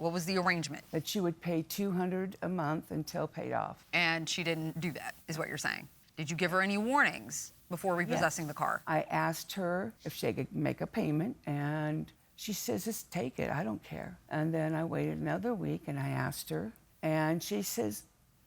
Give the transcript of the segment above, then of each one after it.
What was the arrangement? That she would pay $200 a month until paid off. And she didn't do that, is what you're saying. Did you give her any warnings before repossessing the car? I asked her if she could make a payment, and she says, just take it, I don't care. And then I waited another week, and I asked her, and she says,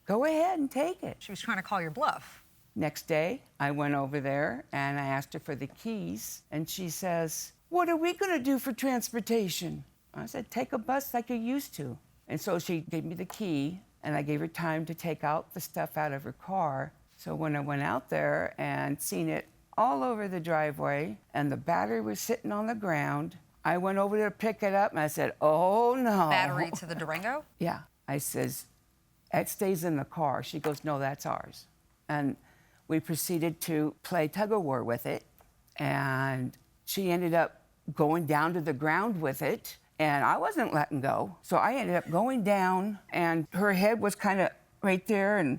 go ahead and take it. She was trying to call your bluff. Next day, I went over there, and I asked her for the keys, and she says, what are we gonna do for transportation? I said, take a bus like you used to. And so she gave me the key, and I gave her time to take out the stuff out of her car. So when I went out there and seen it all over the driveway, and the battery was sitting on the ground, I went over there to pick it up, and I said, oh, no. Battery to the Durango? Yeah. I says, it stays in the car. She goes, no, that's ours. And we proceeded to play tug-of-war with it, and she ended up going down to the ground with it, and I wasn't letting go. So I ended up going down, and her head was kind of right there, and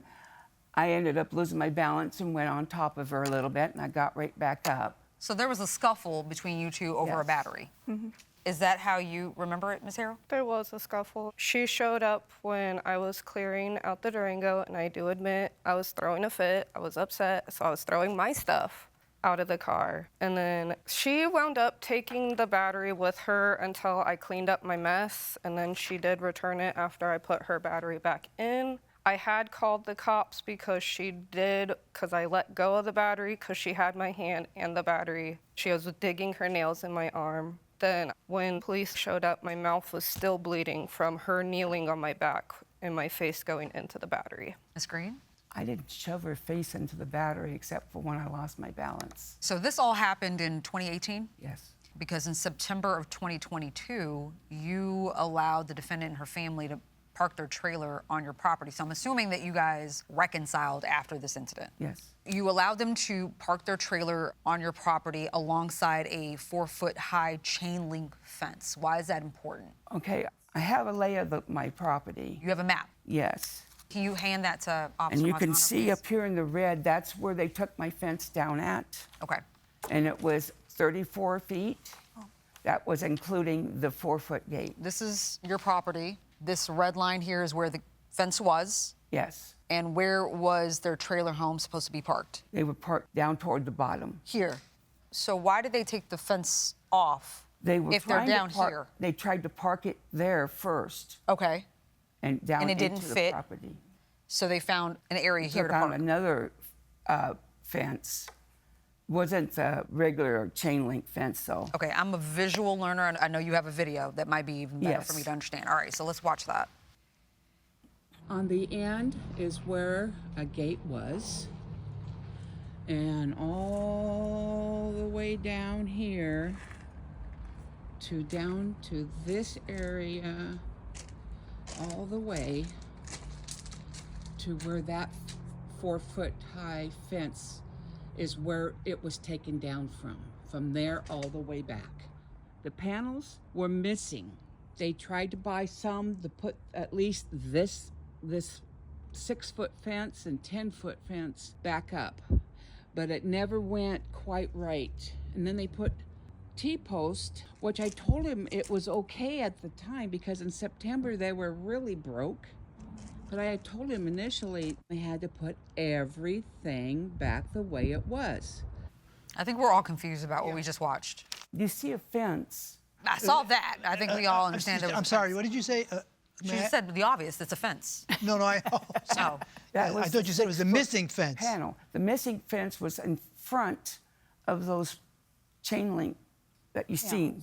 I ended up losing my balance and went on top of her a little bit, and I got right back up. So there was a scuffle between you two over a battery. Mm-hmm. Is that how you remember it, Ms. Harrell? There was a scuffle. She showed up when I was clearing out the Durango, and I do admit I was throwing a fit. I was upset, so I was throwing my stuff out of the car. And then she wound up taking the battery with her until I cleaned up my mess, and then she did return it after I put her battery back in. I had called the cops because I let go of the battery because she had my hand and the battery. She was digging her nails in my arm. Then when police showed up, my mouth was still bleeding from her kneeling on my back and my face going into the battery. Ms. Green? I didn't shove her face into the battery except for when I lost my balance. So this all happened in 2018? Yes. Because in September of 2022, you allowed the defendant and her family to park their trailer on your property. So I'm assuming that you guys reconciled after this incident. Yes. You allowed them to park their trailer on your property alongside a 4-foot-high chain link fence. Why is that important? Okay, I have a lay of my property. You have a map? Yes. Can you hand that to Officer And you can Mazzano, see please? up here in the red, that's where they took my fence down at. Okay. And it was 34 feet. That was including the 4-foot gate. This is your property. This red line here is where the fence was. Yes. And where was their trailer home supposed to be parked? They were parked down toward the bottom. Here. So why did they take the fence off if they're down here? They tried to park it there first. Okay. And down And it into didn't the fit? property. So they found an area here to Took out park. another fence. Wasn't the regular chain link fence, though. Okay, I'm a visual learner, and I know you have a video that might be even better for me to understand. All right, so let's watch that. On the end is where a gate was, and all the way down here down to this area, all the way to where that 4-foot-high fence is where it was taken down from there all the way back. The panels were missing. They tried to buy some to put at least this 6-foot fence and 10-foot fence back up, but it never went quite right. And then they put T-posts, which I told him it was okay at the time because in September they were really broke. But I had told him initially they had to put everything back the way it was. I think we're all confused about what we just watched. You see a fence. I saw that. I think we all understand it. I'm sorry, what did you say? She said the obvious, it's a fence. No, I No. I thought you said it was the missing fence. Panel. The missing fence was in front of those chain link that you see.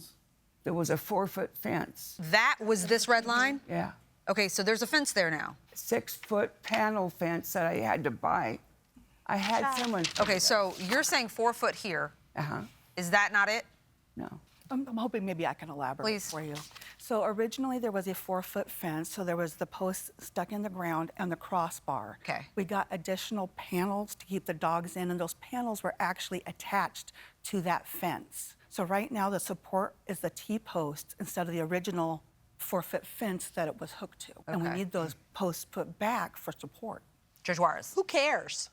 There was a 4-foot fence. That was this red line? Yeah. Okay, so there's a fence there now. 6-foot panel fence that I had to buy. I had someone. Okay, so you're saying 4 foot here. Uh-huh. Is that not it? No. I'm hoping maybe I can elaborate Please. for you. So originally there was a 4-foot fence, so there was the post stuck in the ground and the crossbar. Okay. We got additional panels to keep the dogs in, and those panels were actually attached to that fence. So right now the support is the T-post instead of the original 4-foot fence that it was hooked to. And we Okay. need those posts put back for support. Judge Juarez. Who cares?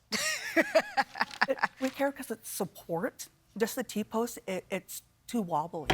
We care because it's support. Just the T-post, it's too wobbly.